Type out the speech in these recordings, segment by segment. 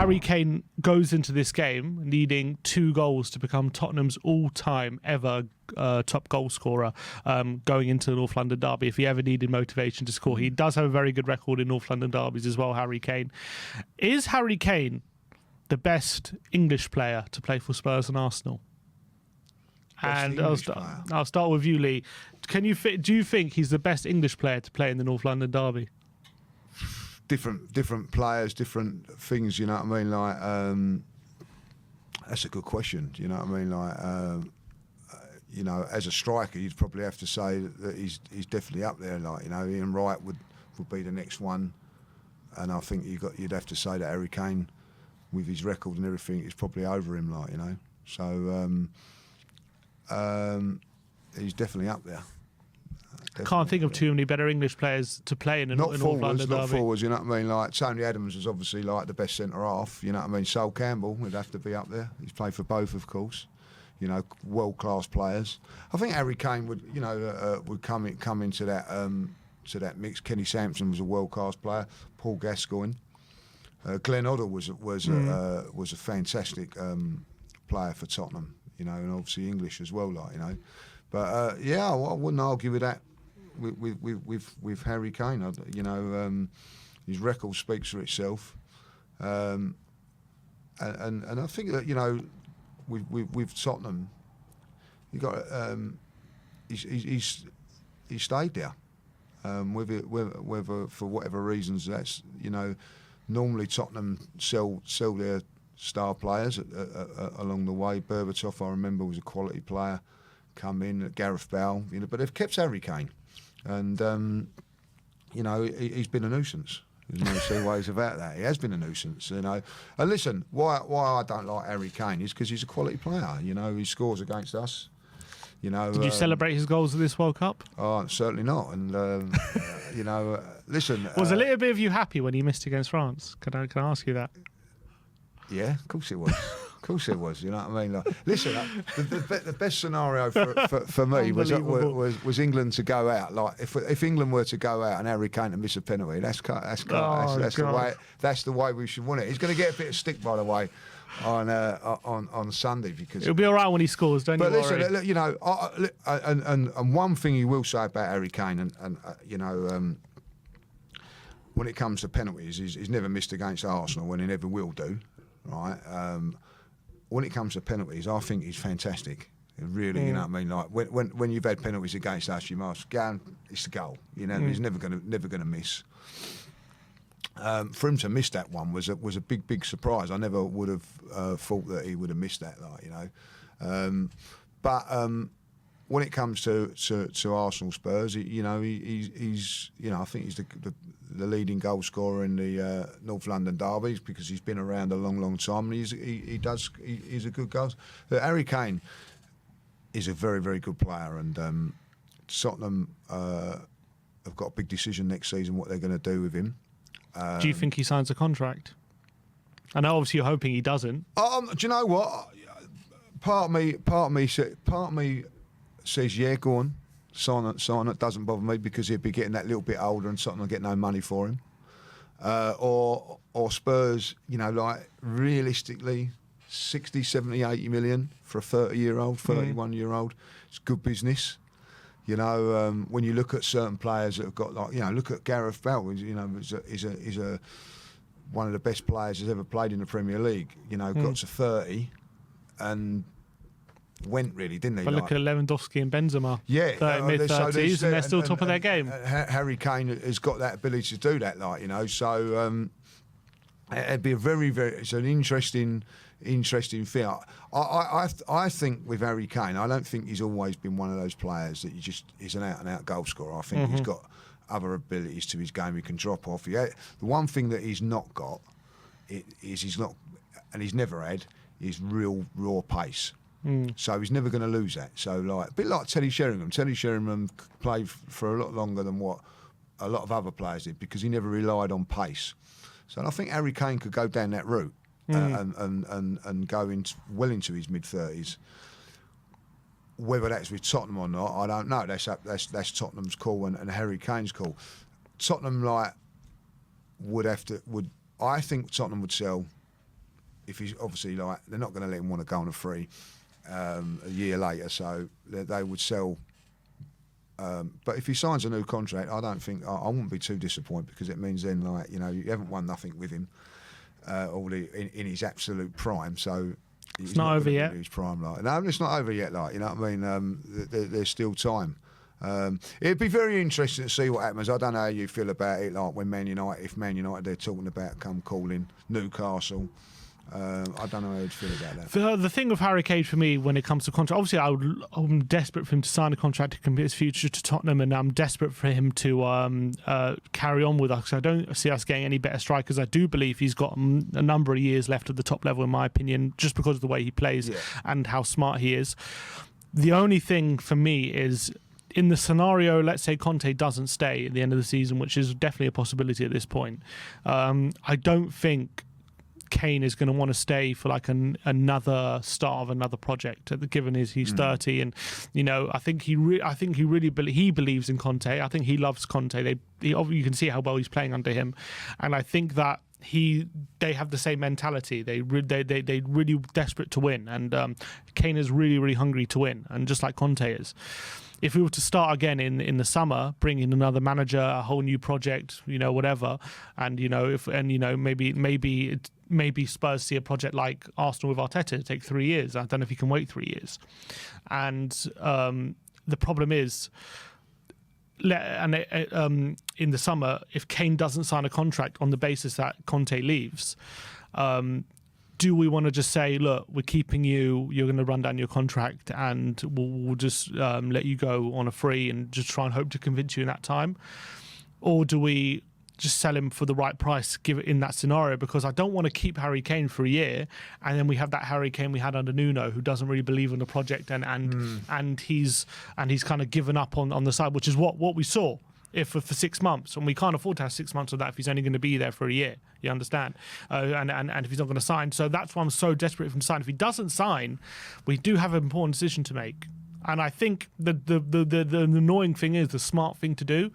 Harry Kane goes into this game needing 2 goals to become Tottenham's all-time ever top goal scorer going into the North London derby. If he ever needed motivation to score, he does have a very good record in North London derbies as well, Harry Kane. Is Harry Kane the best English player to play for Spurs and Arsenal? And I'll start with you, Lee. Do you think he's the best English player to play in the North London derby? Different players, different things. You know what I mean? Like that's a good question. You know what I mean? Like you know, as a striker, you'd probably have to say that he's definitely up there. Like, you know, Ian Wright would be the next one, and I think you'd have to say that Harry Kane, with his record and everything, is probably over him. Like, you know, so. He's definitely up there. Can't think of too many better English players to play in North London derby. Not forwards, you know what I mean? Like, Tony Adams was obviously like the best centre half, you know what I mean? Sol Campbell would have to be up there. He's played for both, of course. You know, world class players. I think Harry Kane would, you know, would come into that to that mix. Kenny Sampson was a world class player. Paul Gascoigne, Glenn Oddle was a fantastic player for Tottenham. You know, and obviously English as well, like, you know. But yeah, I wouldn't argue with that with Harry Kane. You know, his record speaks for itself, and I think that, you know, with Tottenham, you got he's stayed there. Whether for whatever reasons, that's, you know, normally Tottenham sell their star players along the way. Berbatov, I remember, was a quality player. Come in, Gareth Bale, you know, but they've kept Harry Kane, and you know, he's been a nuisance. There's no two ways about that. He has been a nuisance, you know. And listen, why I don't like Harry Kane is because he's a quality player. You know, he scores against us. You know, did you celebrate his goals at this World Cup? Oh, certainly not. And you know, listen. Was a little bit of you happy when he missed against France? Can I ask you that? Yeah, of course it was. Of course it was. You know what I mean? Like, listen, the best scenario for me was England to go out. Like, if England were to go out and Harry Kane to miss a penalty, that's the way we should want it. He's going to get a bit of stick, by the way, on Sunday, because it'll be all right when he scores. Don't you worry. But listen, you know, and one thing you will say about Harry Kane, and you know, when it comes to penalties, he's never missed against Arsenal, and he never will do. Right, when it comes to penalties, I think he's fantastic. Really, you know what I mean. Like, when you've had penalties against us, you must go and it's the goal. You know, he's never gonna miss. For him to miss that one was a big surprise. I never would have thought that he would have missed that. Like, you know, but when it comes to Arsenal Spurs, you know, he's you know, I think he's the leading goal scorer in the North London derbies, because he's been around a long time, and he's a good goal. Harry Kane is a very good player, and Tottenham have got a big decision next season what they're going to do with him. Do you think he signs a contract? I know obviously you're hoping he doesn't. Do you know what? Part of me says, yeah, go on, sign it. Doesn't bother me, because he'd be getting that little bit older and Tottenham will get no money for him. Or Spurs, you know, like, realistically, 60, 70, 80 million for a 30-year-old, 31-year-old. It's good business. You know, when you look at certain players that have got, like, you know, look at Gareth Bale. You know, is a one of the best players who's ever played in the Premier League. You know, got to 30 and went, really, didn't he? But look at Lewandowski and Benzema. Yeah, mid-30s, and they're still top of their game. Harry Kane has got that ability to do that, like, you know. So it'd be a it's an interesting thing. I think with Harry Kane, I don't think he's always been one of those players that is an out-and-out goal scorer. I think he's got other abilities to his game. He can drop off. The one thing that he's not got is he's not, and he's never had, is real raw pace. So he's never going to lose that. So, like, a bit like Teddy Sheringham. Teddy Sheringham played for a lot longer than what a lot of other players did, because he never relied on pace. So I think Harry Kane could go down that route and go well into his mid-30s. Whether that's with Tottenham or not, I don't know. That's Tottenham's call and Harry Kane's call. Tottenham, like, I think Tottenham would sell if he's obviously like they're not going to let him want to go on a free a year later, so they would sell. But if he signs a new contract, I don't think I wouldn't be too disappointed, because it means then, like, you know, you haven't won nothing with him in his absolute prime. So it's not over yet. His prime, like, no, it's not over yet. Like, you know what I mean? There's still time. It'd be very interesting to see what happens. I don't know how you feel about it. Like when if Man United they're talking about come calling Newcastle. I don't know how you'd feel about that. The thing with Harry Kane for me when it comes to contract, obviously I'm desperate for him to sign a contract to commit his future to Tottenham, and I'm desperate for him to carry on with us. I don't see us getting any better strikers. I do believe he's got a number of years left at the top level, in my opinion, just because of the way he plays and how smart he is. The only thing for me is, in the scenario, let's say Conte doesn't stay at the end of the season, which is definitely a possibility at this point, I don't think Kane is going to want to stay for like another start of another project, given he's 30, and you know, I think he really believes in Conte. I think he loves Conte. You can see how well he's playing under him, and I think that they have the same mentality. They really desperate to win, and Kane is really hungry to win, and just like Conte is. If we were to start again in the summer, bring in another manager, a whole new project, you know, whatever, and you know, maybe Spurs see a project like Arsenal with Arteta take 3 years. I don't know if he can wait 3 years. And the problem is, in the summer, if Kane doesn't sign a contract on the basis that Conte leaves, do we want to just say, look, we're keeping you, you're going to run down your contract, and we'll just let you go on a free and just try and hope to convince you in that time? Or do we just sell him for the right price, give it in that scenario? Because I don't want to keep Harry Kane for a year and then we have that Harry Kane we had under Nuno, who doesn't really believe in the project, and he's kind of given up on the side, which is what we saw for 6 months, and we can't afford to have 6 months of that if he's only going to be there for a year. You understand? And if he's not going to sign, so that's why I'm so desperate for him to sign. If he doesn't sign, we do have an important decision to make, and I think the annoying thing is, the smart thing to do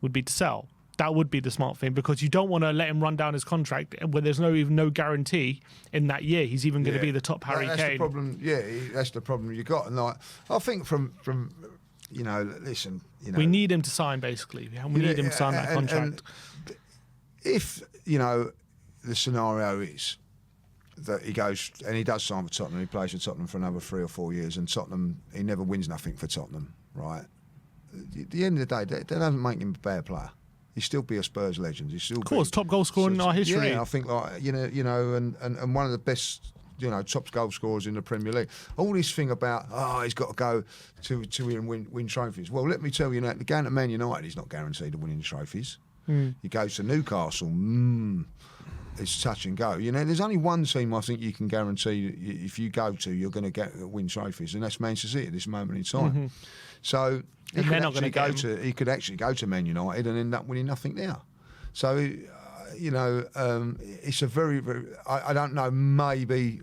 would be to sell. That would be the smart thing, because you don't want to let him run down his contract where there's no guarantee in that year he's even going to be the top Harry Kane. That's the problem. Yeah, that's the problem you got. And like, I think from you know, listen, you know, we need him to sign, basically. We need him to sign that contract. And if, you know, the scenario is that he goes and he does sign for Tottenham, he plays for Tottenham for another 3 or 4 years, and Tottenham, he never wins nothing for Tottenham, right? At the end of the day, that doesn't make him a bad player. He'd still be a Spurs legend. He'd still, of course, top goal scorer in our history. Yeah, I think, like, you know, and one of the best, you know, top goal scorers in the Premier League. All this thing about, he's got to go to win trophies. Well, let me tell you now, going to Man United, he's not guaranteed of winning trophies. He goes to Newcastle, it's touch and go. You know, there's only one team I think you can guarantee if you go to, you're going to win trophies, and that's Manchester City at this moment in time. So he could actually go to Man United and end up winning nothing there. So, you know, it's a very, very. I don't know. Maybe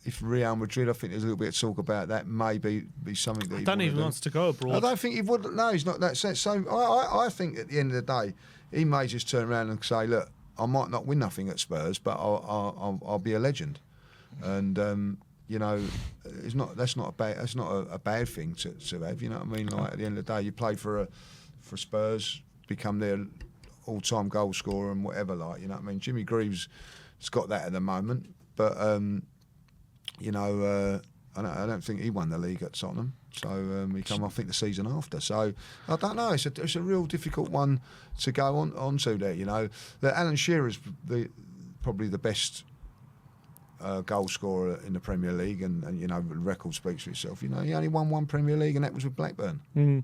if Real Madrid, I think there's a little bit of talk about that. Maybe be something that I don't even wants to go abroad. I don't think he would. No, he's not that set. So I think at the end of the day, he may just turn around and say, look, I might not win nothing at Spurs, but I'll be a legend. And you know, that's not a bad thing to have. You know what I mean? Like, at the end of the day, you play for Spurs, become their all-time goal scorer and whatever. Like, you know what I mean? Jimmy Greaves has got that at the moment, but you know, I don't think he won the league at Tottenham. So he come, I think, the season after. So I don't know. It's a real difficult one to go on to there. You know, that Alan Shearer's probably the best goal scorer in the Premier League, and you know, the record speaks for itself. You know, he only won one Premier League, and that was with Blackburn. You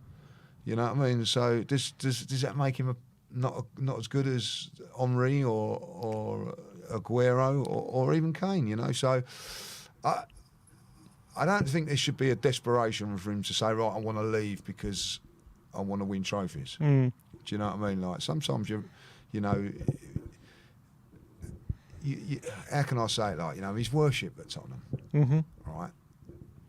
know what I mean? So does that make him not as good as Henry or Aguero or even Kane? You know, so I don't think there should be a desperation for him to say, right, I want to leave because I want to win trophies. Do you know what I mean? Like, sometimes you know. How can I say it? Like, you know, he's worship at Tottenham, right?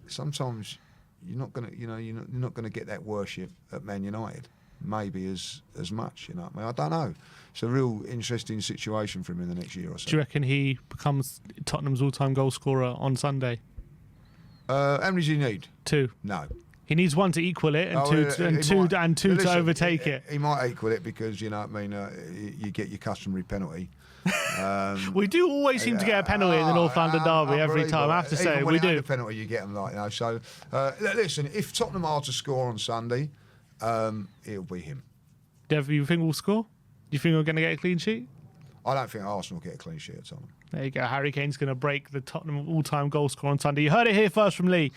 Sometimes you're not gonna get that worship at Man United. maybe as much. You know what I mean? I don't know. It's a real interesting situation for him in the next year or so. Do you reckon he becomes Tottenham's all-time goal scorer on Sunday? How many does he need? 2. No. He needs 1 to equal it and two to overtake it. He might equal it because, you know what I mean, you get your customary penalty. We do always seem to get a penalty in the North London derby every time, I have to say. Even when We it ain't do. a penalty, you get them like, you know. So, listen, if Tottenham are to score on Sunday, it'll be him. Do you think we'll score? Do you think we're going to get a clean sheet? I don't think Arsenal will get a clean sheet at Tottenham. There you go. Harry Kane's going to break the Tottenham all-time goal score on Sunday. You heard it here first from Lee.